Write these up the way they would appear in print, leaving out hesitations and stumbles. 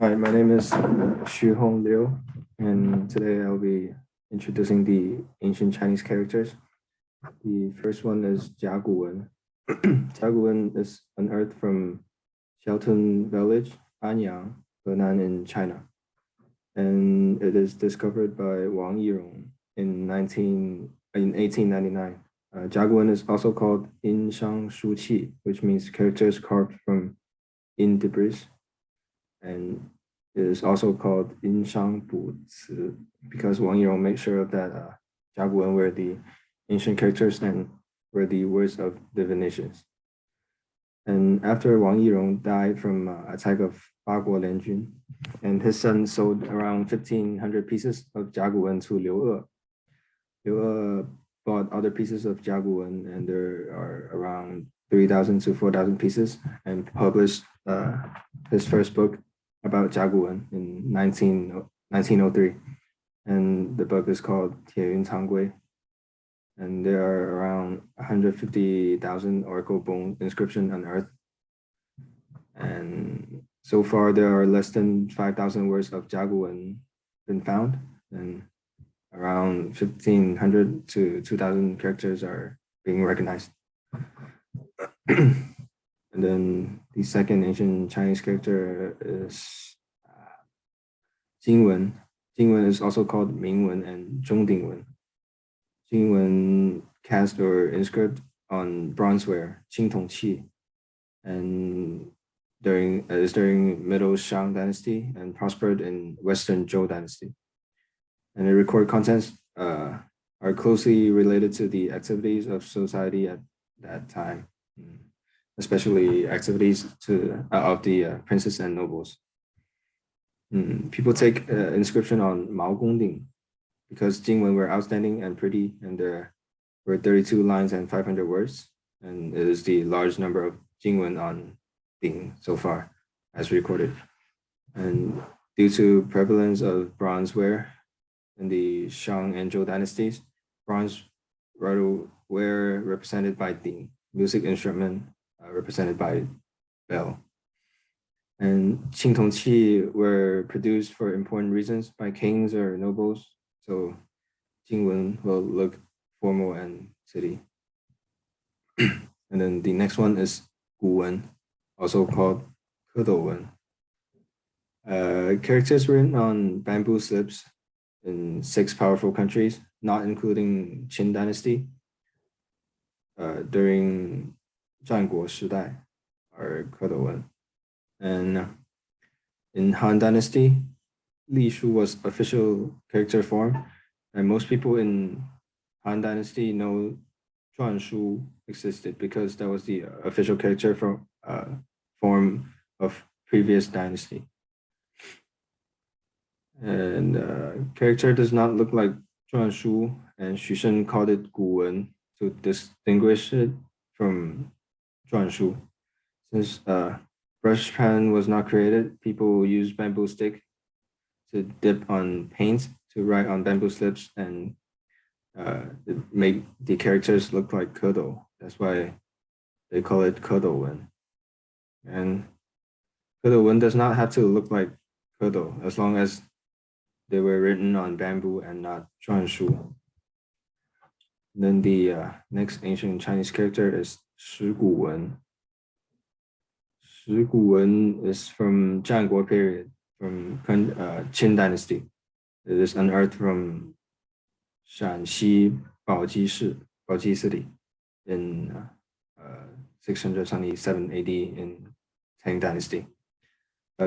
Hi, my name is Hong Liu, and today I'll be introducing the ancient Chinese characters. The first one is Jiaguwen. Jiaguwen is unearthed from Xiaotun village, Anyang, Henan in China, and it is discovered by Wang Yirong in 1899. Jiaguwen is also called In Shang Shu Qi, which means characters carved from in debris, and it is also called In Shang Bu Ci because Wang Yirong made sure that Jiaguwen were the ancient characters and were the words of divinations. And after Wang Yirong died from attack of Baguo Lianjun, and his son sold around 1,500 pieces of Jiaguwen to Liu E. Liu E bought other pieces of Jiaguwen, and there are around 3,000 to 4,000 pieces, and published his first book about Jiaguwen in 1903. And the book is called Tieyun Canggui. And there are around 150,000 oracle bone inscriptions unearthed. And so far, there are less than 5,000 words of Jiaguwen been found, and around 1,500 to 2,000 characters are being recognized. And then the second ancient Chinese character is Jingwen. Jingwen is also called Mingwen and Zhongdingwen. Jingwen cast or inscribed on bronzeware, Qingtongqi, and during Middle Shang Dynasty and prospered in Western Zhou Dynasty. And the record contents are closely related to the activities of society at that time, especially activities of the princes and nobles. People take inscription on Mao Gongding because Jingwen were outstanding and pretty, and there were 32 lines and 500 words, and it is the large number of Jingwen on Ding so far as recorded. And due to prevalence of bronzeware in the Shang and Zhou dynasties, bronze were represented by Ding, music instrument represented by bell. And Qingtongqi were produced for important reasons by kings or nobles, so Jingwen will look formal and city. And then the next one is Guwen, also called Kedouwen. Characters written on bamboo slips in 6 powerful countries, not including Qin dynasty, during 战国时代 are Kedouwen. And in Han Dynasty, Li Shu was official character form, and most people in Han Dynasty know Zhuan Shu existed because that was the official character form of previous dynasty. And character does not look like Zhuan Shu, and Xu Shen called it Gu Wen to distinguish it from Zhuan Shu. Since brush pen was not created, people used bamboo stick to dip on paint to write on bamboo slips, and make the characters look like Kedou. That's why they call it Kedouwen. And Kedouwen does not have to look like Kedou as long as they were written on bamboo and not Zhuan Shu. Then the next ancient Chinese character is Shi Gu Wen. Shi Gu Wen is from Zhanguo period, from Qin dynasty. It is unearthed from Shanxi Baoji City in 677 AD in Tang dynasty.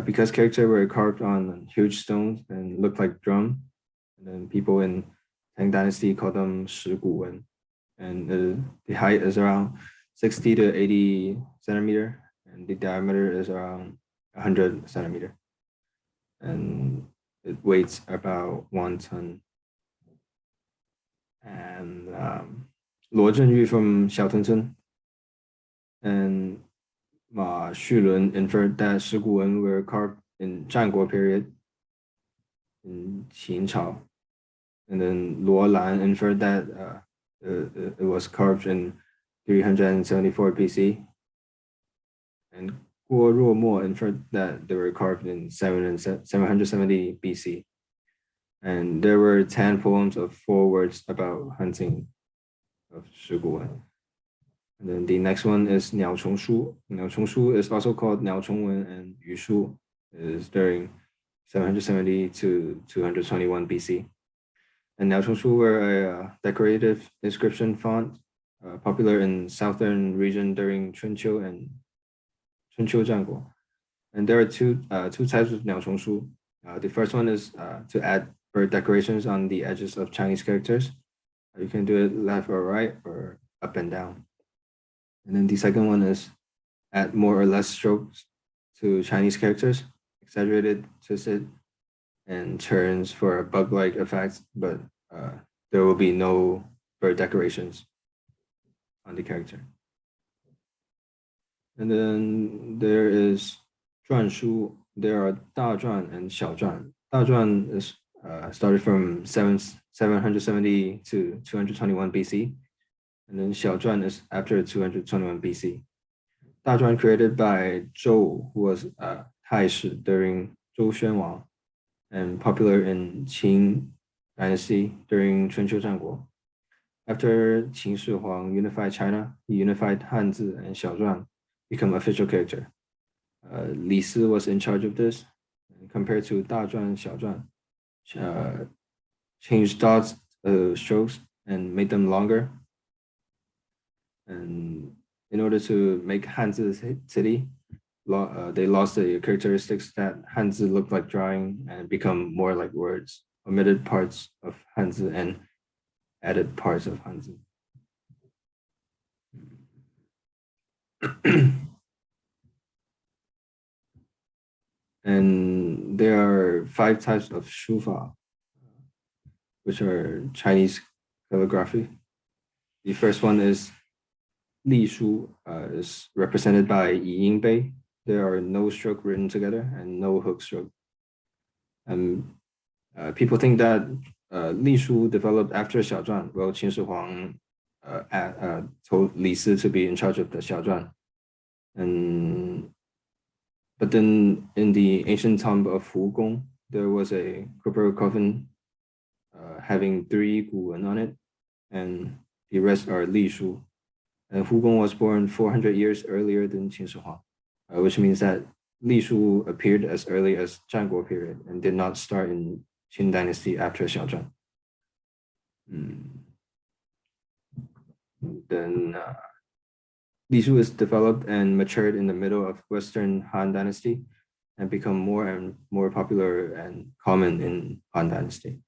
Because characters were carved on huge stones and looked like drum, and then people in Tang dynasty called them Shi Gu Wen. And the height is around 60 to 80 centimeter, and the diameter is around 100 centimeter. And it weighs about 1 ton. And Luo Zhenyu from Xiaotuncun and Ma Xulun inferred that Shi Gu Wen were carved in Zhanguo period in Qin Chao. And then Luo Lan inferred that it was carved in 374 BC. And Guo Ruomo inferred that they were carved in 770 BC. And there were 10 poems of 4 words about hunting of Shiguan. And then the next one is Niao Chong Shu. Niao Chong Shu is also called Niao Chong Wen, and Yu Shu is during 770 to 221 BC. And Niao Chong Shu were a decorative inscription font popular in southern region during Chunqiu and Chunqiu Zhanguo. And there are two types of Niao Chong Shu. The first one is to add bird decorations on the edges of Chinese characters. You can do it left or right or up and down. And then the second one is add more or less strokes to Chinese characters, exaggerated, twisted, and turns for a bug-like effect, but there will be no bird decorations on the character. And then there is Zhuan Shu. There are Da Zhuan and Xiao Zhuan. Da Zhuan is started from 770 to 221 BC. And then Xiao Zhuan is after 221 BC. Da Zhuan created by Zhou, who was Tai Shi during Zhou Xuan Wang, and popular in Qing dynasty during Chunqiu Zhanguo. After Qin Shi Huang unified China, he unified Hanzi and Xiao Zhuan become official character. Li Si was in charge of this, compared to Da Zhuan and Xiao Zhuan. Changed dots strokes and made them longer. And in order to make Hanzi city, they lost the characteristics that Hanzi looked like drawing and become more like words, omitted parts of Hanzi and added parts of Hanzi. And there are 5 types of shufa, which are Chinese calligraphy. The first one is Li Shu, is represented by Yi Ying Bei. There are no stroke written together and no hook stroke. People think that Li Shu developed after Xiao Zhuan. Well, Qin Shi Huang told Li Si to be in charge of the Xiao Zhuan. But then in the ancient tomb of Hu Gong, there was a corporeal coffin having 3 Gu Wen on it, and the rest are Li Shu. And Hu Gong was born 400 years earlier than Qin Shi Huang, which means that Li Shu appeared as early as Zhanguo period and did not start in Qin dynasty after Xiao Zhuan. Then Li Shu is developed and matured in the middle of Western Han dynasty and become more and more popular and common in Han dynasty.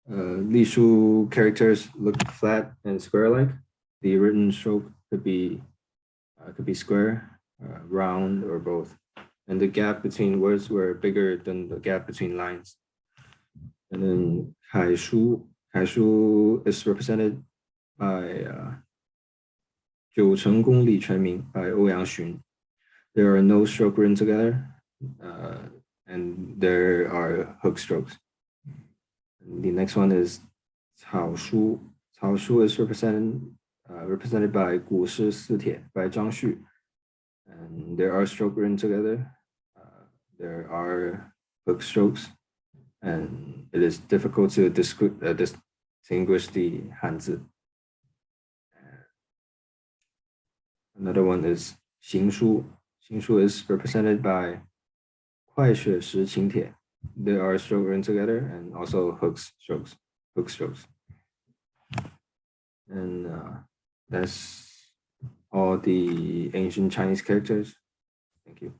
Li Shu characters look flat and square-like. The written stroke could be square, round, or both. And the gap between words were bigger than the gap between lines. And then Kai Shu is represented by 九成公里全名 by Ouyang Xun. There are no strokes written together, and there are hook strokes. And the next one is Cao Shu. Cao Shu is represented by 古诗四帖 by Zhang Xu. And there are strokes written together. There are hook strokes, and it is difficult to distinguish the Hanzi. Another one is Xing Shu. Xing Shu is represented by 快雪时晴帖. There are strokes written together and also hook strokes. And that's all the ancient Chinese characters. Thank you.